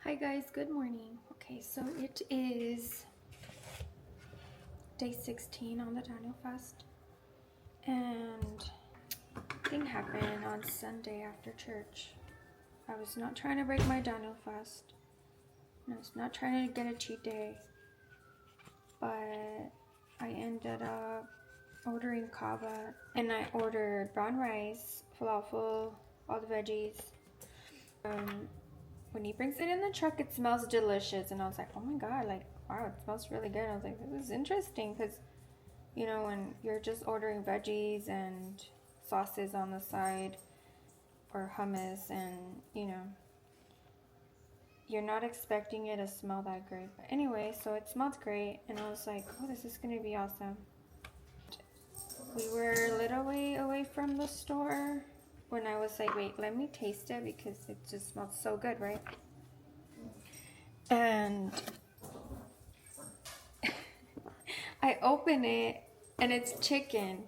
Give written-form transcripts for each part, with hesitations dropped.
Hi guys, good morning. Okay, so it is day 16 on the Daniel fast, and thing happened on Sunday after church. I was not trying to break my Daniel fast, and I was not trying to get a cheat day, but I ended up ordering kava, and I ordered brown rice, falafel, all the veggies. When he brings it in the truck, it smells delicious, and I was like, oh my god, like, wow, it smells really good. I was like, this is interesting, because when you're just ordering veggies and sauces on the side or hummus, and you're not expecting it to smell that great. But anyway, so it smelled great, and I was like, oh, this is gonna be awesome. We were a little way away from the store when I was like, wait, let me taste it because it just smells so good, right? And I open it, and it's chicken.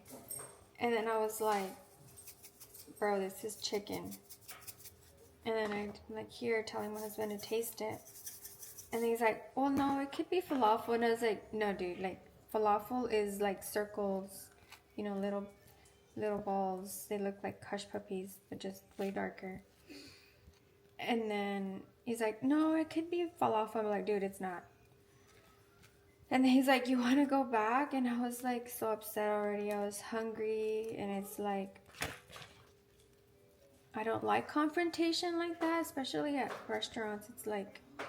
And then I was like, bro, this is chicken. And then I'm like here telling my husband to taste it. And he's like, well, no, it could be falafel. And I was like, no, dude, like falafel is like circles, little balls. They look like hush puppies, but just way darker. And then he's like, no, it could be falafel. I'm like, dude, it's not. And then he's like, you want to go back? And I was like so upset already. I was hungry, and it's like, I don't like confrontation like that, especially at restaurants. It's like, I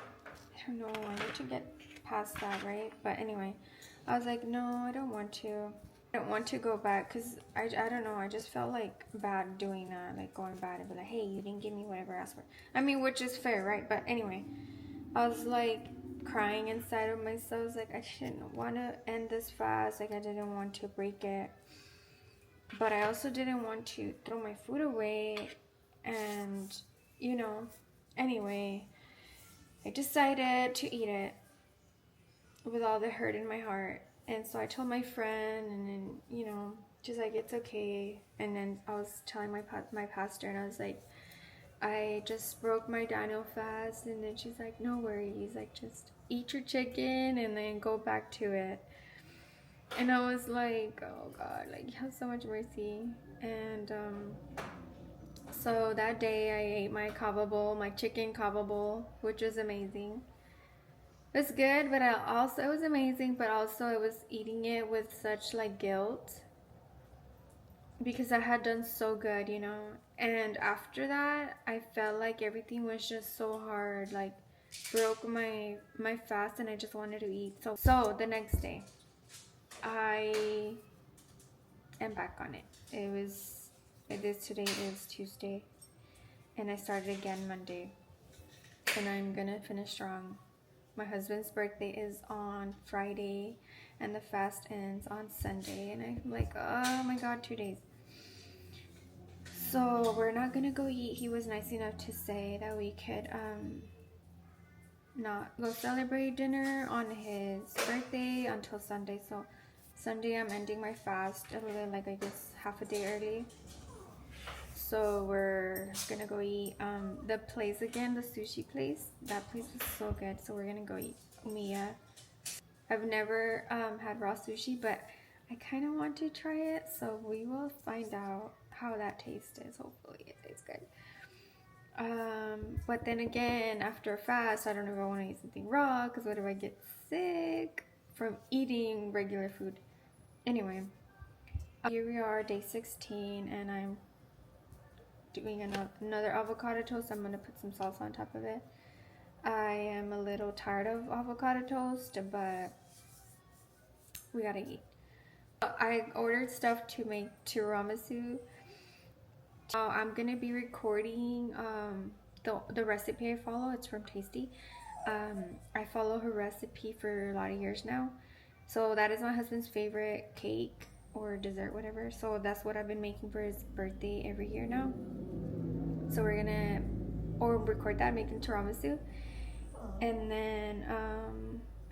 don't know, I need to get past that, right? But anyway, I was like, no, I don't want to. I don't want to go back because I don't know, I just felt like bad doing that, like going back and be like, hey, you didn't give me whatever I asked for. I mean, which is fair, right? But anyway, I was like crying inside of myself. I was like, I shouldn't want to end this fast. Like, I didn't want to break it. But I also didn't want to throw my food away. And, anyway, I decided to eat it with all the hurt in my heart. And so I told my friend, and then, she's like, it's okay. And then I was telling my pastor, and I was like, I just broke my Daniel fast. And then she's like, no worries, like, just eat your chicken and then go back to it. And I was like, oh God, like, you have so much mercy. And so that day I ate my kava bowl, my chicken kava bowl, which was amazing. It was good, but it was amazing, but also I was eating it with such like guilt because I had done so good, And after that, I felt like everything was just so hard, like broke my fast, and I just wanted to eat. So the next day, I am back on it. Today is Tuesday, and I started again Monday, and I'm gonna finish strong. My husband's birthday is on Friday, and the fast ends on Sunday, and I'm like, oh my God, 2 days. So we're not gonna go eat. He was nice enough to say that we could not go celebrate dinner on his birthday until Sunday. So Sunday I'm ending my fast a little, like, I guess half a day early. So we're gonna go eat the place again, the sushi place. That place was so good. So we're gonna go eat Umiya. I've never had raw sushi, but I kind of want to try it. So we will find out how that tastes. Hopefully it tastes good. But then again, after a fast, I don't know if I want to eat something raw, because what if I get sick from eating regular food? Anyway, here we are, day 16, and I'm doing another avocado toast. I'm going to put some salsa on top of it. I am a little tired of avocado toast, but we gotta eat. I ordered stuff to make tiramisu. I'm gonna be recording the recipe I follow. It's from Tasty. I follow her recipe for a lot of years now. So that is my husband's favorite cake or dessert, whatever. So that's what I've been making for his birthday every year now. So we're gonna record that making tiramisu, and then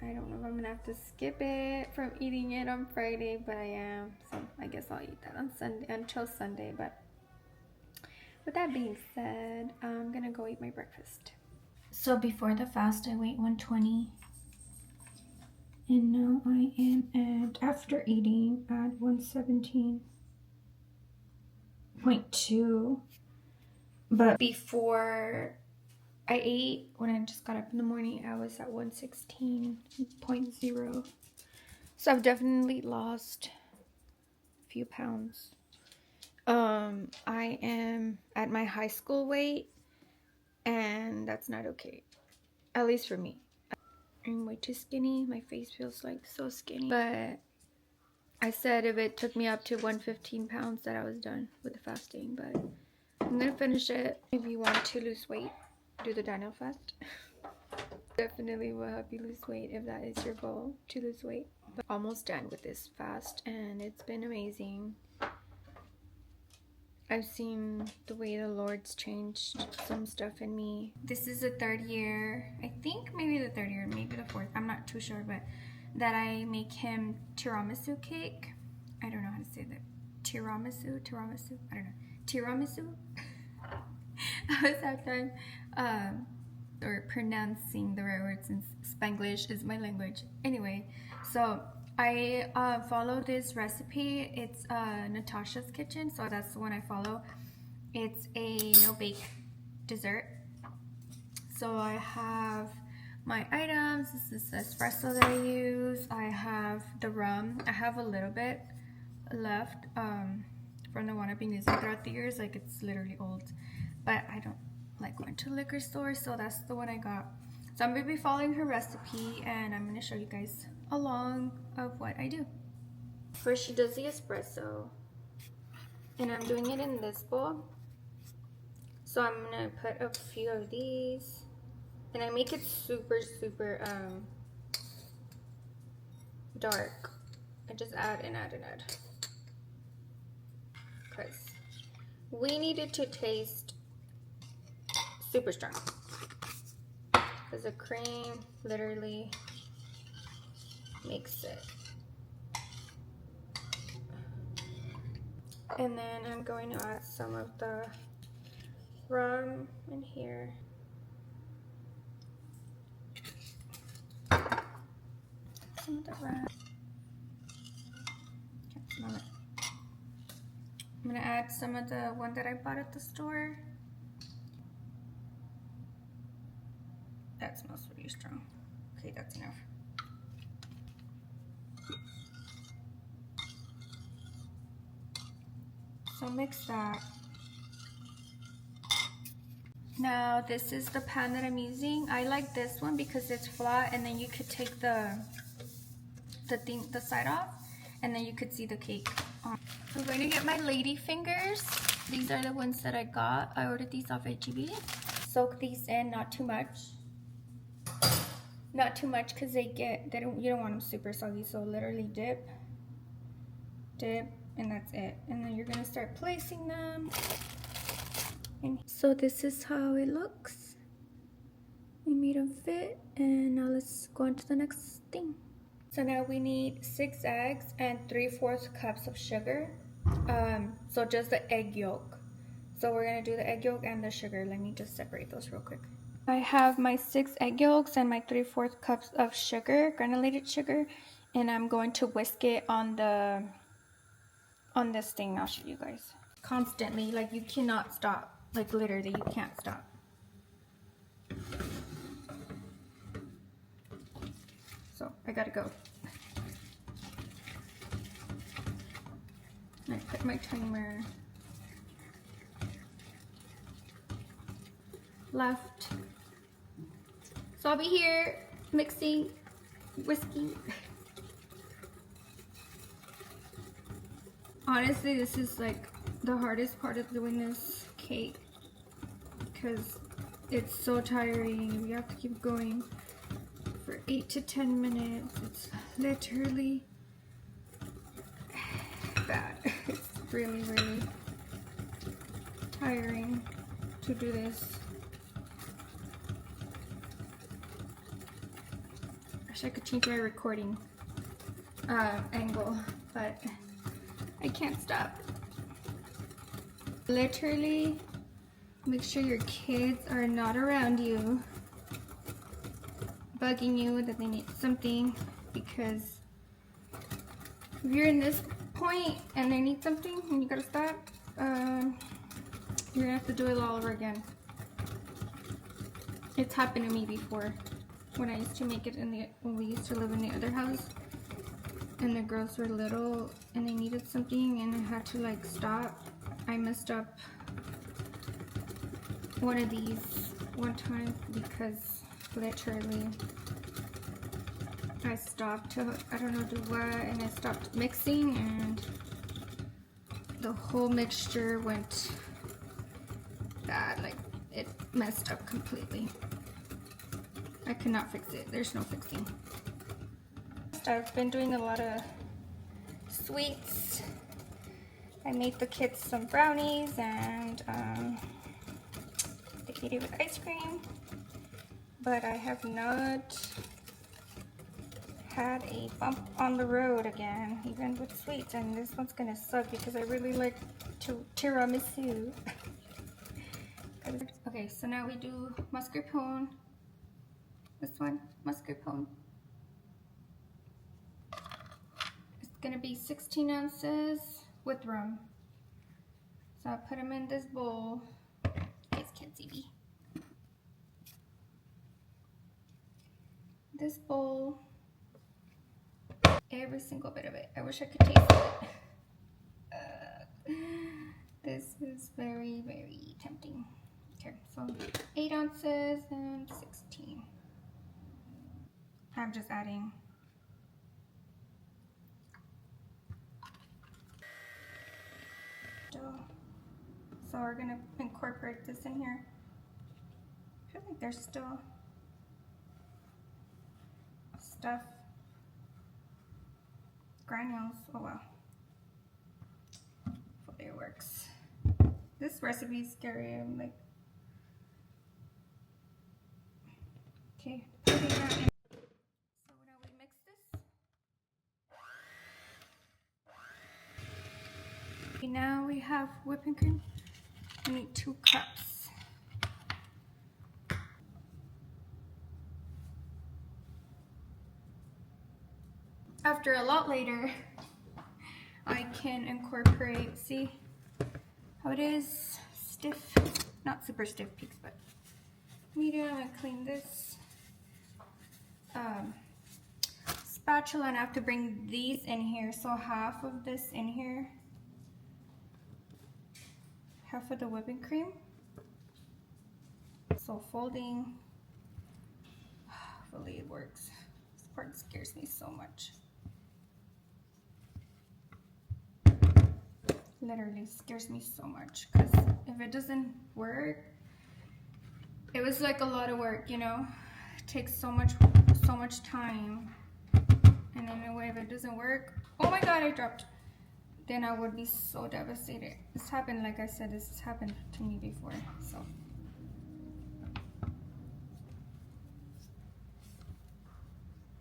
I don't know if I'm gonna have to skip it from eating it on Friday, but I am. So I guess I'll eat that on Sunday until Sunday. But with that being said, I'm gonna go eat my breakfast. So before the fast, I weighed 120. And now I am at, after eating, at 117.2. But before I ate, when I just got up in the morning, I was at 116.0. So I've definitely lost a few pounds. I am at my high school weight, and that's not okay. At least for me. I'm way too skinny. My face feels like so skinny. But I said if it took me up to 115 pounds that I was done with the fasting. But I'm gonna finish it. If you want to lose weight, do the Daniel fast. Definitely will help you lose weight if that is your goal, to lose weight. But almost done with this fast, and it's been amazing. I've seen the way the Lord's changed some stuff in me. This is the 3rd year, I think maybe the 3rd year, maybe the 4th, I'm not too sure, but that I make him tiramisu cake. I don't know how to say that. Tiramisu, I don't know. Tiramisu? I was that time, or pronouncing the right words, since Spanglish is my language. Anyway, so I follow this recipe. It's Natasha's Kitchen, so that's the one I follow. It's a no-bake dessert. So I have my items. This is the espresso that I use. I have the rum. I have a little bit left from the one I've been using throughout the years. Like, it's literally old, but I don't like going to a liquor store, so that's the one I got. So I'm gonna be following her recipe, and I'm gonna show you guys along of what I do. First, she does the espresso, and I'm doing it in this bowl. So I'm gonna put a few of these, and I make it super dark. I just add and add and add, because we need it to taste super strong, because the cream literally makes it. And then I'm going to add some of the rum in here. Some of the rum. Can't smell it. I'm gonna add some of the one that I bought at the store. That smells really strong. Okay, that's enough. So mix that. Now this is the pan that I'm using. I like this one because it's flat, and then you could take the side off, and then you could see the cake. I'm going to get my lady fingers. These are the ones that I got. I ordered these off HEB. Soak these in, not too much. Not too much, because you don't want them super soggy. So literally dip, and that's it. And then you're gonna start placing them. And so this is how it looks. We made them fit, and now let's go on to the next thing. So now we need 6 eggs and 3/4 cups of sugar. So just the egg yolk. So we're gonna do the egg yolk and the sugar. Let me just separate those real quick. I have my 6 egg yolks and my 3/4 cups of sugar, granulated sugar, and I'm going to whisk it on this thing. I'll show you guys. Constantly, like, you cannot stop. Like, literally, you can't stop. So I gotta go. I put my timer left. So I'll be here mixing, whisking. Honestly, this is like the hardest part of doing this cake, because it's so tiring. You have to keep going for 8 to 10 minutes. It's literally bad. It's really tiring to do this. Wish I could change my recording angle, but I can't stop. Literally, make sure your kids are not around you bugging you that they need something, because if you're in this point and they need something and you gotta stop, you're gonna have to do it all over again. It's happened to me before when I used to make it when we used to live in the other house, and the girls were little and they needed something and I had to like stop. I messed up one of these one time because literally I stopped to, I don't know do what, and I stopped mixing and the whole mixture went bad. Like, it messed up completely. I could not fix it. There's no fixing. I've been doing a lot of sweets. I made the kids some brownies and they ate it with ice cream, but I have not had a bump on the road again, even with sweets, and this one's gonna suck because I really like tiramisu. Okay, so now we do mascarpone. This one, mascarpone. It's gonna be 16 ounces with rum. So I'll put them in this bowl. You guys can't see me. This bowl, every single bit of it. I wish I could taste it. This is very, very tempting. Okay, so 8 ounces and 16. I'm just adding. So we're gonna incorporate this in here. I feel like there's still stuff, granules. Oh well. Hopefully it works. This recipe is scary. I'm like, okay, putting that in. So now we mix this. Okay, now we have whipping cream. We need 2 cups. After a lot later, I can incorporate, see how it is stiff, not super stiff peaks, but medium. I clean this spatula and I have to bring these in here. So half of this in here, half of the whipping cream. So folding, hopefully it works. This part scares me so much. Literally scares me so much, because if it doesn't work, it was like a lot of work, you know. It takes so much time, and then if it doesn't work, oh my god, I dropped, then I would be so devastated. This happened, like I said, this has happened to me before. So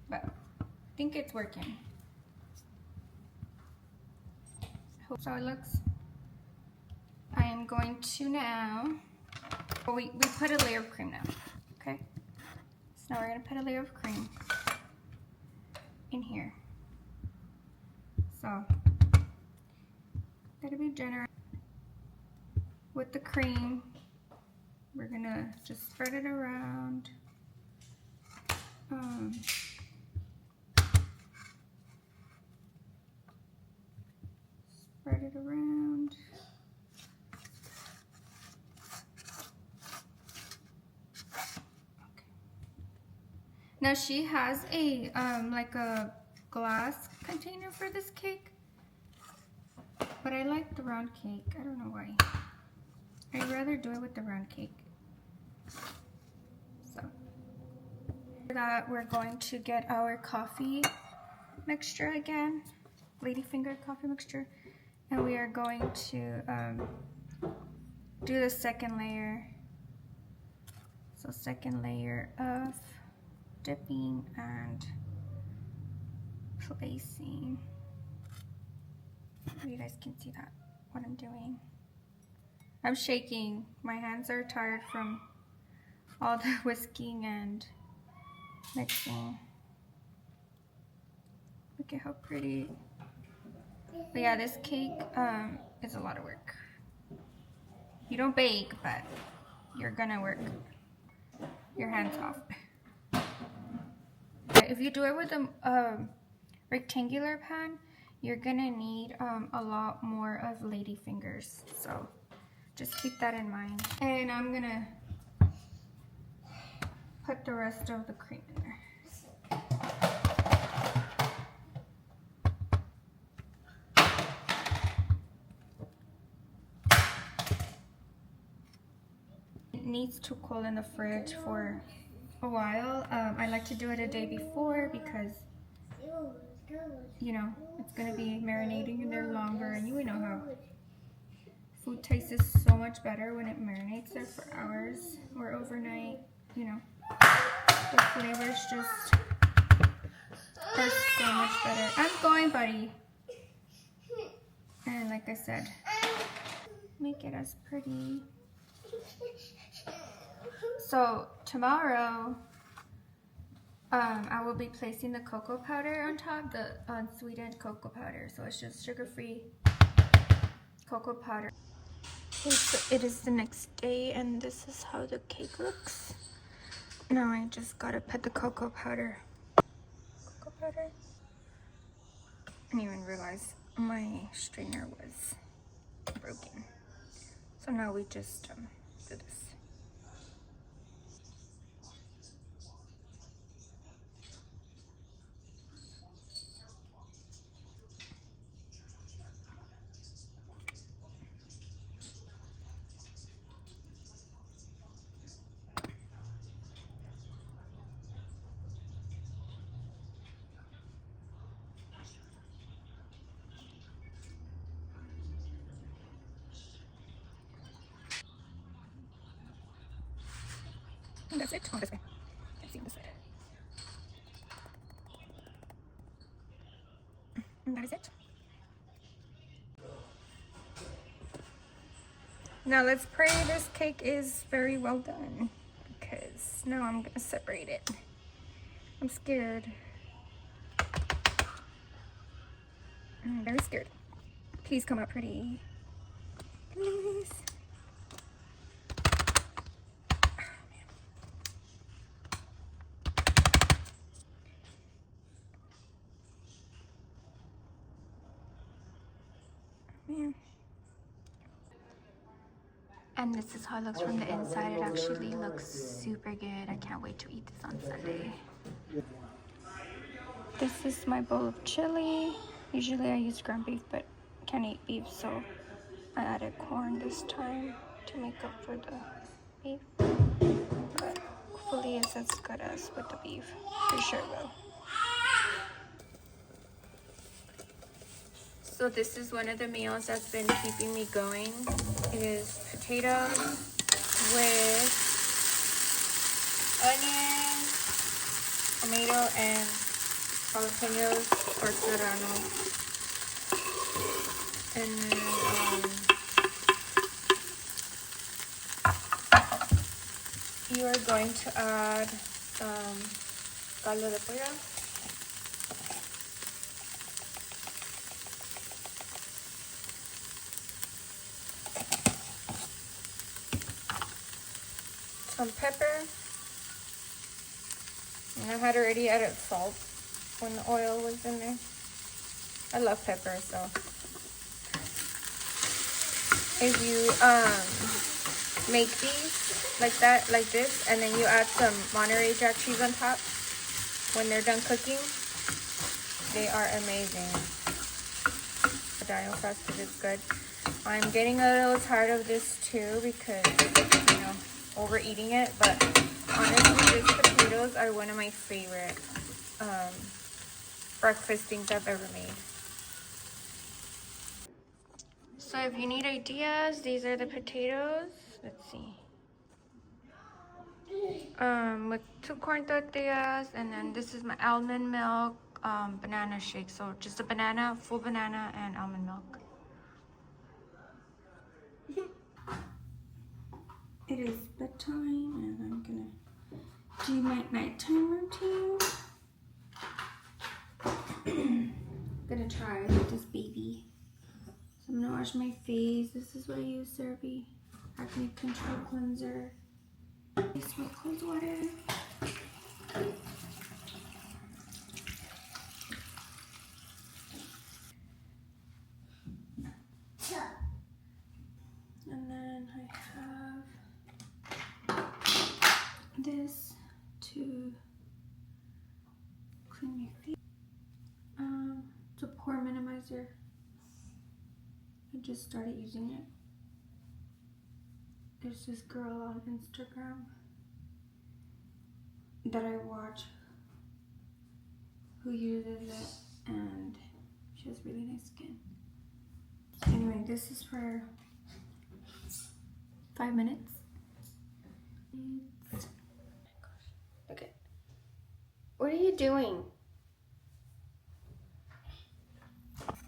but I think it's working. Hope so it looks. I am going to now, well, we put a layer of cream now, okay? So now we're gonna put a layer of cream in here. So, gotta be generous with the cream. We're gonna just spread it around. Spread it around. Okay. Now she has a like a glass container for this cake, but I like the round cake. I don't know why. I'd rather do it with the round cake. So for that, we're going to get our coffee mixture again, ladyfinger coffee mixture, and we are going to do the second layer. So second layer of dipping and placing. You guys can see that, what I'm doing. I'm shaking. My hands are tired from all the whisking and mixing. Look at how pretty. But yeah, this cake is a lot of work. You don't bake, but you're gonna work your hands off. If you do it with a rectangular pan, you're gonna need a lot more of lady fingers. So just keep that in mind. And I'm gonna put the rest of the cream in there. It needs to cool in the fridge for a while. I like to do it a day before because, you know, it's gonna be marinating in there longer, and you know how food tastes so much better when it marinates there for hours or overnight. You know, the flavors just are so much better. I'm going, buddy. And like I said, make it as pretty. So tomorrow, I will be placing the cocoa powder on top, the unsweetened cocoa powder. So it's just sugar-free cocoa powder. Okay, so it is the next day, and this is how the cake looks. Now I just gotta put the cocoa powder. I didn't even realize my strainer was broken. So now we just do this. And that's it. Oh, this way. Let's see on this side. And that is it. Now let's pray this cake is very well done, because now I'm gonna separate it. I'm scared. I'm very scared. Please come out pretty. Please. Man. And this is how it looks from the inside. It actually looks super good. I can't wait to eat this on Sunday. This is my bowl of chili. Usually I use ground beef, but can't eat beef, so I added corn this time to make up for the beef. But hopefully it's as good as with the beef. For sure will. So this is one of the meals that's been keeping me going. It is potatoes with onion, tomato, and jalapenos or serrano. And then you are going to add some caldo de pollo. Some pepper, and I had already added salt when the oil was in there. I love pepper, so if you make these like that, like this, and then you add some Monterey Jack cheese on top when they're done cooking, they are amazing. Dino crusted is good. I'm getting a little tired of this too because, you know, overeating it, but honestly these potatoes are one of my favorite breakfast things I've ever made. So if you need ideas, these are the potatoes. Let's see. With 2 corn tortillas, and then this is my almond milk banana shake. So just a banana, full banana, and almond milk. It is bedtime, and I'm gonna do my nighttime routine. Gonna try with this baby. So I'm gonna wash my face. This is what I use, CeraVe Acne Control Cleanser. This with cold water. And then I have this to clean your face. It's a pore minimizer. I just started using it. There's this girl on Instagram that I watch who uses it, and she has really nice skin. Anyway, this is for 5 minutes. Oh my gosh. Look at. What are you doing?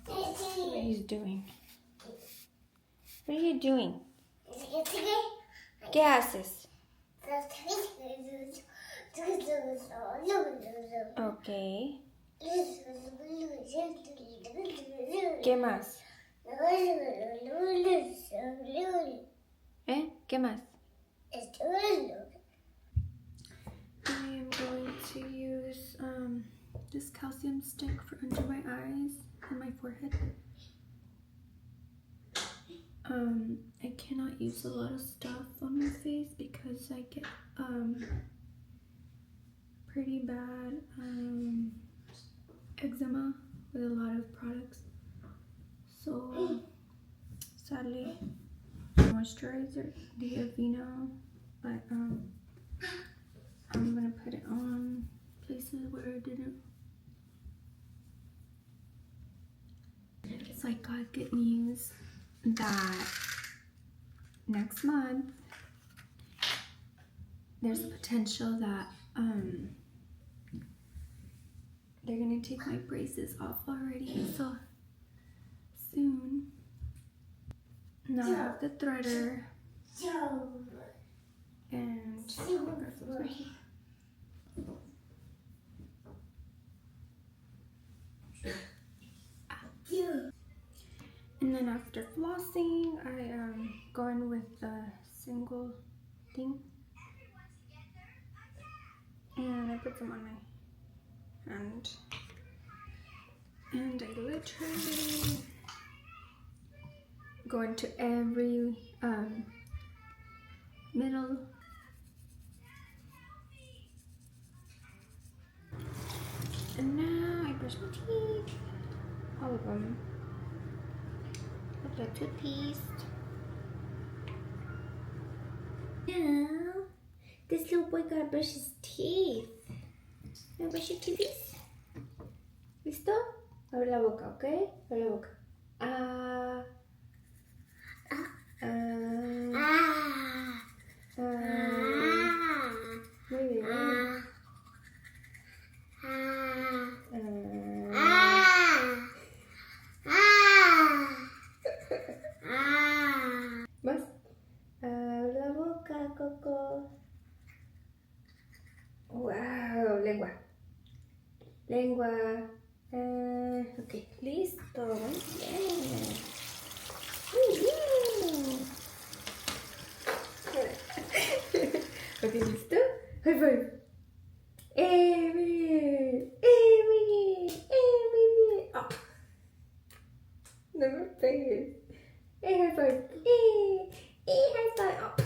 What he's doing. What are you doing? ¿Qué haces? Okay. ¿Qué más? ¿Qué más? I am going to use this calcium stick for under my eyes and my forehead. I cannot use a lot of stuff on my face because I get pretty bad eczema with a lot of products. So sadly, moisturizer, the Aveeno, but I'm gonna put it on places where I didn't. So I got good news that next month there's a potential that they're gonna take my braces off already, so soon. Now I have the threader and right here. And then after flossing, I go in with the single thing, and I put them on my hand, and I literally go into every middle. And now I brush my teeth, all of them. With the toothpaste. Now, this little boy gotta brush his teeth. Now brush your teeth. ¿Listo? Abre la boca, ¿ok? Abre la boca. Muy bien. Más. Abre la boca, Coco. Wow, lengua. Lengua. Ok, listo. Muy bien. Muy bien. Ok, listo. High five. Muy bien. Muy bien. Muy bien. Up. No me pegues. High five. High five. Up.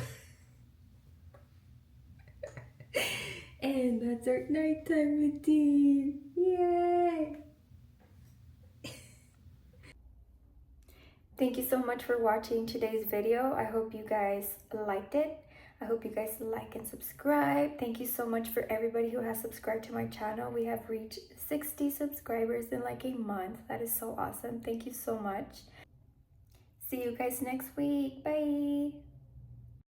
And that's our nighttime routine. Yay! Thank you so much for watching today's video. I hope you guys liked it. I hope you guys like and subscribe. Thank you so much for everybody who has subscribed to my channel. We have reached 60 subscribers in like a month. That is so awesome. Thank you so much. See you guys next week. Bye.